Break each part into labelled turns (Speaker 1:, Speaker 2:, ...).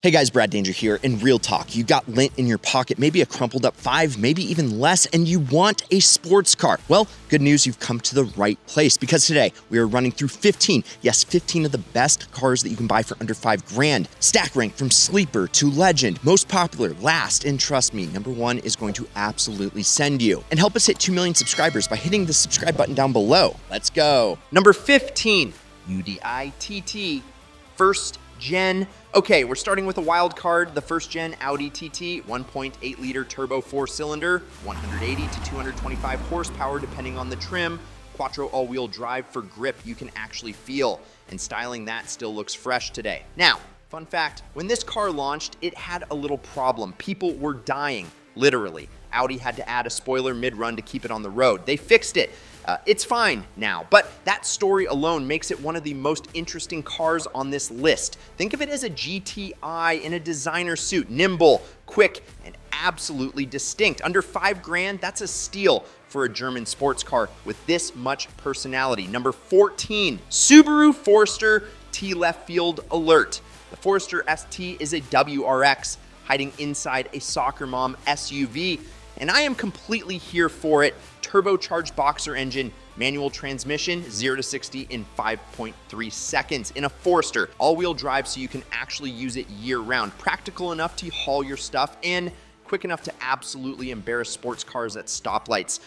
Speaker 1: Hey guys, Brad Danger here. In real talk, you got lint in your pocket, maybe a crumpled up 5, maybe even less, and you want a sports car. Well, good news, you've come to the right place because today we are running through 15 of the best cars that you can buy for under $5,000. Stack rank from sleeper to legend, most popular, last, and trust me, number 1 is going to absolutely send you. And help us hit 2 million subscribers by hitting the subscribe button down below. Let's go. Number 15, UDI TT, first gen. Okay, we're starting with a wild card, the first gen Audi TT, 1.8 liter turbo 4-cylinder, 180 to 225 horsepower depending on the trim, quattro all-wheel drive for grip you can actually feel, and styling that still looks fresh today. Now, fun fact, when this car launched, it had a little problem. People were dying, literally. Audi had to add a spoiler mid-run to keep it on the road. They fixed it. It's fine now, but that story alone makes it one of the most interesting cars on this list. Think of it as a GTI in a designer suit, nimble, quick, and absolutely distinct. Under $5,000, that's a steal for a German sports car with this much personality. Number 14, Subaru Forester T left field alert. The Forester ST is a WRX hiding inside a soccer mom SUV, and I am completely here for it. Turbocharged boxer engine, manual transmission, 0 to 60 in 5.3 seconds in a Forester. All-wheel drive so you can actually use it year-round. Practical enough to haul your stuff and quick enough to absolutely embarrass sports cars at stoplights.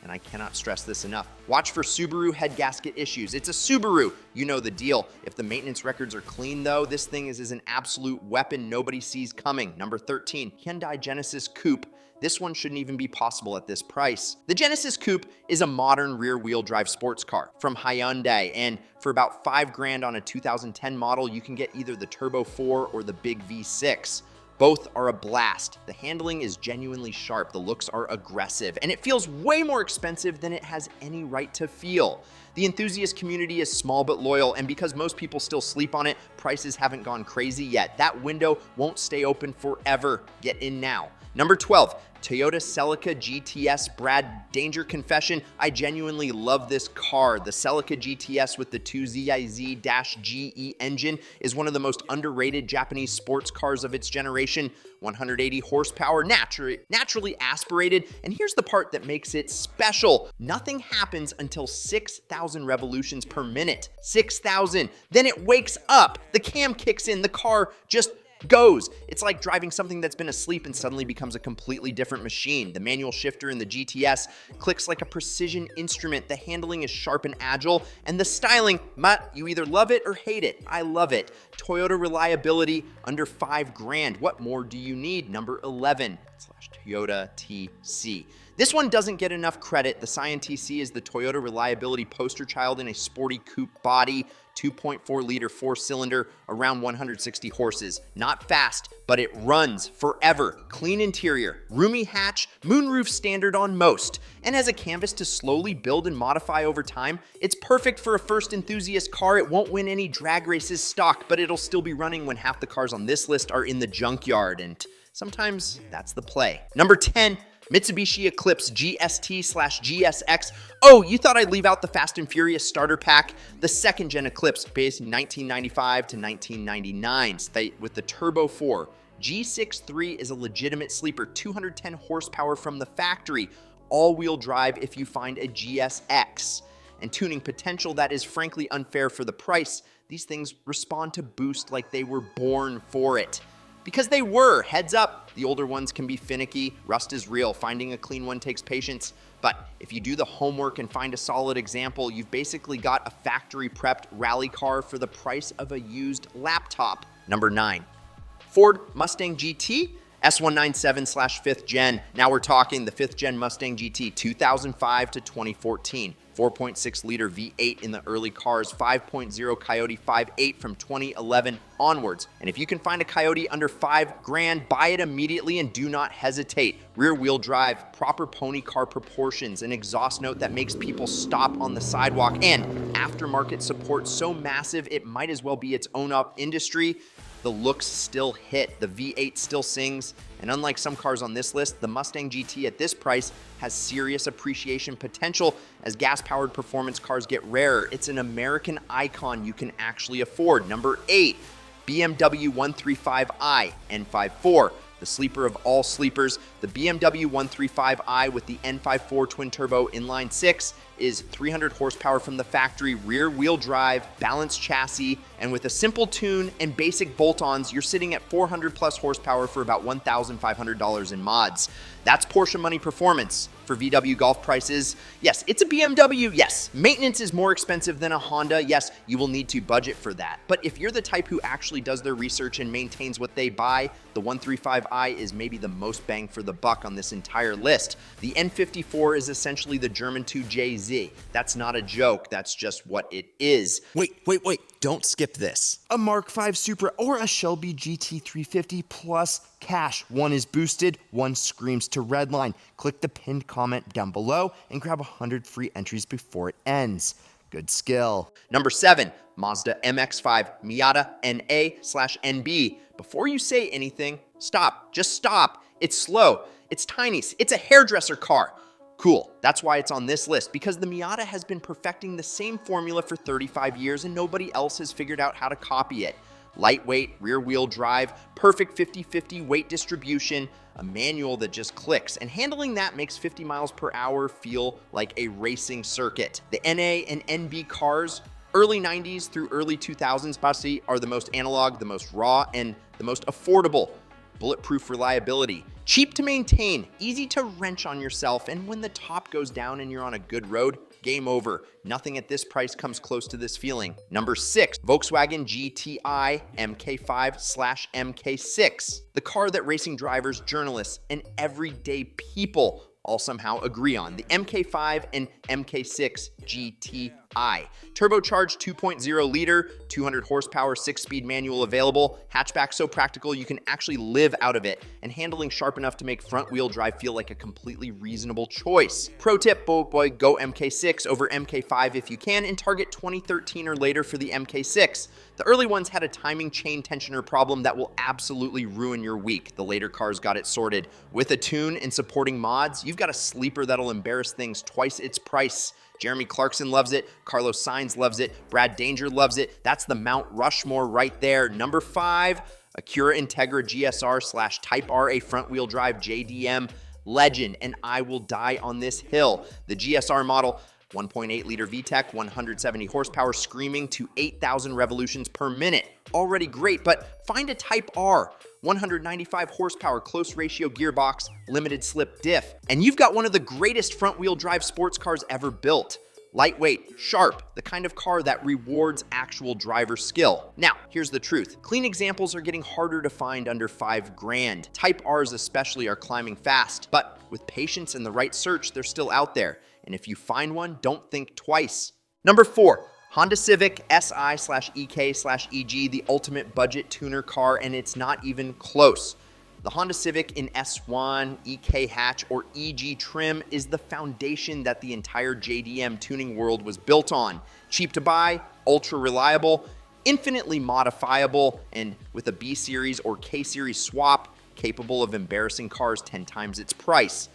Speaker 1: And I cannot stress this enough, watch for Subaru head gasket issues. It's a Subaru, you know the deal. If the maintenance records are clean though, this thing is an absolute weapon nobody sees coming. Number 13, Hyundai Genesis Coupe. This one shouldn't even be possible at this price. The Genesis Coupe is a modern rear-wheel drive sports car from Hyundai, and for about $5,000 on a 2010 model, you can get either the Turbo 4 or the Big V6. Both are a blast. The handling is genuinely sharp, the looks are aggressive, and it feels way more expensive than it has any right to feel. The enthusiast community is small but loyal, and because most people still sleep on it, prices haven't gone crazy yet. That window won't stay open forever. Get in now. Number 12, Toyota Celica GTS. Brad, danger confession, I genuinely love this car. The Celica GTS with the 2ZIZ-GE engine is one of the most underrated Japanese sports cars of its generation. 180 horsepower, naturally aspirated, and here's the part that makes it special. Nothing happens until 6,000 revolutions per minute. 6,000. Then it wakes up. The cam kicks in, the car just goes. It's like driving something that's been asleep and suddenly becomes a completely different machine. The manual shifter in the GTS clicks like a precision instrument. The handling is sharp and agile, and the styling, you either love it or hate it. I love it. Toyota reliability under $5,000. What more do you need? Number 11 / Toyota TC. This one doesn't get enough credit. The Scion TC is the Toyota reliability poster child in a sporty coupe body, 2.4 liter 4-cylinder, around 160 horses. Not fast, but it runs forever. Clean interior, roomy hatch, moonroof standard on most, and has a canvas to slowly build and modify over time. It's perfect for a first enthusiast car. It won't win any drag races stock, but it'll still be running when half the cars on this list are in the junkyard, and sometimes that's the play. Number 10, Mitsubishi Eclipse GST/GSX. Oh, you thought I'd leave out the Fast and Furious starter pack? The second gen Eclipse, based in 1995 to 1999, with the Turbo 4. G63 is a legitimate sleeper, 210 horsepower from the factory, all-wheel drive if you find a GSX. And tuning potential that is frankly unfair for the price. These things respond to boost like they were born for it. Because they were, heads up, the older ones can be finicky, rust is real, finding a clean one takes patience, but if you do the homework and find a solid example, you've basically got a factory prepped rally car for the price of a used laptop. Number 9, Ford Mustang GT, S197/5th gen. Now we're talking the 5th gen Mustang GT, 2005 to 2014. 4.6 liter V8 in the early cars, 5.0 Coyote 5.8 from 2011 onwards. And if you can find a Coyote under $5,000, buy it immediately and do not hesitate. Rear wheel drive, proper pony car proportions, an exhaust note that makes people stop on the sidewalk, and aftermarket support so massive it might as well be its own industry. The looks still hit, the V8 still sings, and unlike some cars on this list, the Mustang GT at this price has serious appreciation potential as gas-powered performance cars get rarer. It's an American icon you can actually afford. Number 8, BMW 135i N54. The sleeper of all sleepers, the BMW 135i with the N54 twin-turbo inline-6 is 300 horsepower from the factory, rear-wheel drive, balanced chassis, and with a simple tune and basic bolt-ons, you're sitting at 400 plus horsepower for about $1,500 in mods. That's Porsche money performance. For VW Golf prices, yes, it's a BMW, yes. Maintenance is more expensive than a Honda, yes, you will need to budget for that. But if you're the type who actually does their research and maintains what they buy, the 135i is maybe the most bang for the buck on this entire list. The N54 is essentially the German 2JZ. That's not a joke, that's just what it is. Wait, don't skip this. A Mark V Supra or a Shelby GT350 plus cash. One is boosted, one screams to redline. Click the pinned comment down below and grab 100 free entries before it ends. Good skill. Number 7, Mazda MX-5 Miata NA/NB. Before you say anything, stop. Just stop. It's slow. It's tiny. It's a hairdresser car. Cool, that's why it's on this list, because the Miata has been perfecting the same formula for 35 years and nobody else has figured out how to copy it. Lightweight, rear-wheel drive, perfect 50-50 weight distribution, a manual that just clicks, and handling that makes 50 miles per hour feel like a racing circuit. The NA and NB cars, early 90s through early 2000s, Basi, are the most analog, the most raw, and the most affordable. Bulletproof reliability, cheap to maintain, easy to wrench on yourself, and when the top goes down and you're on a good road, game over. Nothing at this price comes close to this feeling. Number 6, Volkswagen GTI MK5/MK6. The car that racing drivers, journalists, and everyday people all somehow agree on. The MK5 and MK6 GTI. Turbocharged 2.0 liter, 200 horsepower, 6-speed manual available. Hatchback so practical you can actually live out of it, and handling sharp enough to make front-wheel drive feel like a completely reasonable choice. Pro tip, go MK6 over MK5 if you can, and target 2013 or later for the MK6. The early ones had a timing chain tensioner problem that will absolutely ruin your week. The later cars got it sorted. With a tune and supporting mods, you've got a sleeper that'll embarrass things twice its price. Jeremy Clarkson loves it, Carlos Sainz loves it, Brad Danger loves it. That's the Mount Rushmore right there. Number 5, Acura Integra GSR/Type R, a front-wheel drive JDM legend, and I will die on this hill. The GSR model, 1.8 liter VTEC, 170 horsepower, screaming to 8,000 revolutions per minute. Already great, but find a Type R, 195 horsepower, close ratio gearbox, limited slip diff, and you've got one of the greatest front-wheel drive sports cars ever built. Lightweight, sharp, the kind of car that rewards actual driver skill. Now, here's the truth. Clean examples are getting harder to find under $5,000. Type Rs especially are climbing fast, but with patience and the right search, they're still out there. And if you find one, don't think twice. Number 4, Honda Civic Si/EK/EG, the ultimate budget tuner car, and it's not even close. The Honda Civic in S1, EK hatch, or EG trim is the foundation that the entire JDM tuning world was built on. Cheap to buy, ultra reliable, infinitely modifiable, and with a B Series or K Series swap, capable of embarrassing cars 10 times its price.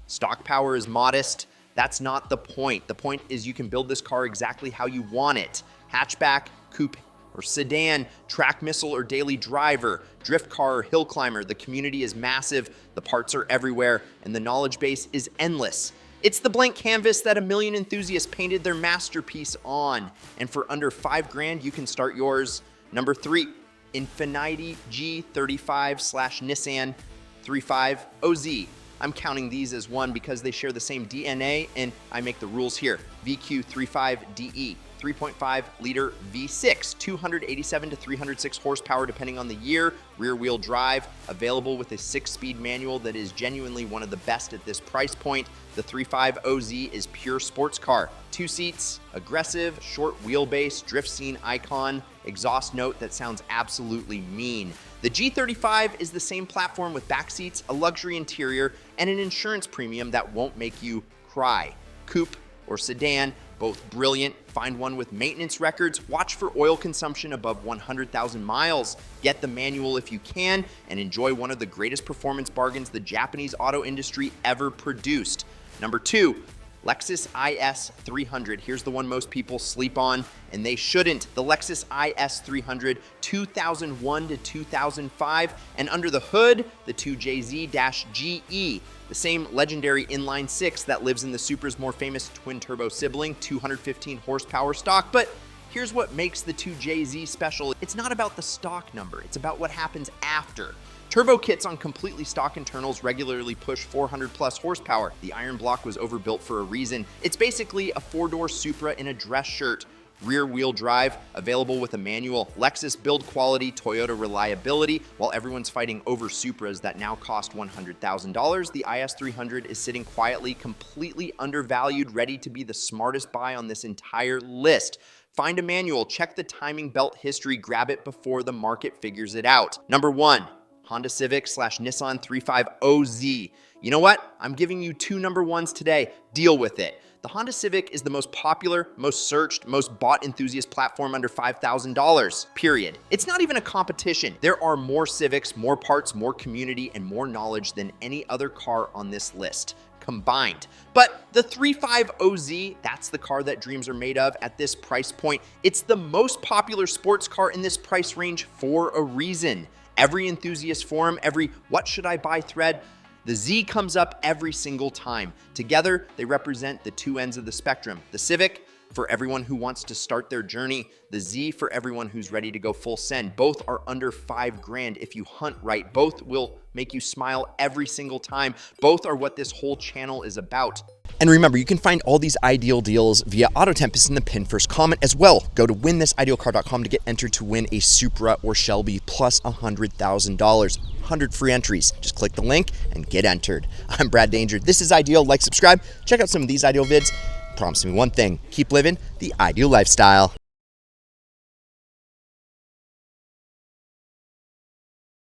Speaker 1: Stock power is modest. That's not the point. The point is you can build this car exactly how you want it. Hatchback, coupe, or sedan, track missile or daily driver, drift car or hill climber. The community is massive, the parts are everywhere, and the knowledge base is endless. It's the blank canvas that a million enthusiasts painted their masterpiece on. And for under $5,000, you can start yours. Number 3, Infiniti G35/Nissan 35 OZ. I'm counting these as one because they share the same DNA, and I make the rules here. VQ35DE, 3.5 liter V6, 287 to 306 horsepower depending on the year, rear-wheel drive, available with a 6-speed manual that is genuinely one of the best at this price point. The 35 OZ is pure sports car. 2 seats, aggressive, short wheelbase, drift scene icon, exhaust note that sounds absolutely mean. The G35 is the same platform with back seats, a luxury interior, and an insurance premium that won't make you cry. Coupe or sedan, both brilliant. Find one with maintenance records. Watch for oil consumption above 100,000 miles. Get the manual if you can, and enjoy one of the greatest performance bargains the Japanese auto industry ever produced. Number 2, Lexus IS-300. Here's the one most people sleep on, and they shouldn't. The Lexus IS-300, 2001 to 2005, and under the hood, the 2JZ-GE, the same legendary inline six that lives in the Supra's more famous twin-turbo sibling, 215 horsepower stock. But here's what makes the 2JZ special. It's not about the stock number, it's about what happens after. Turbo kits on completely stock internals regularly push 400 plus horsepower. The iron block was overbuilt for a reason. It's basically a four-door Supra in a dress shirt. Rear-wheel drive, available with a manual. Lexus build quality, Toyota reliability. While everyone's fighting over Supras that now cost $100,000, the IS300 is sitting quietly, completely undervalued, ready to be the smartest buy on this entire list. Find a manual, check the timing belt history, grab it before the market figures it out. Number 1. Honda Civic / Nissan 35OZ. You know what? I'm giving you two number ones today. Deal with it. The Honda Civic is the most popular, most searched, most bought enthusiast platform under $5,000, period. It's not even a competition. There are more Civics, more parts, more community, and more knowledge than any other car on this list combined. But the 35OZ, that's the car that dreams are made of at this price point. It's the most popular sports car in this price range for a reason. Every enthusiast forum, every what should I buy thread, the Z comes up every single time. Together, they represent the two ends of the spectrum. The Civic, for everyone who wants to start their journey. The Z, for everyone who's ready to go full send. Both are under $5,000 if you hunt right. Both will make you smile every single time. Both are what this whole channel is about. And remember, you can find all these ideal deals via Auto Tempest in the pinned first comment as well. Go to winthisIdealCar.com to get entered to win a Supra or Shelby plus $100,000. 100 free entries. Just click the link and get entered. I'm Brad Danger. This is Ideal. Like, subscribe. Check out some of these Ideal vids. Promise me one thing. Keep living the ideal lifestyle.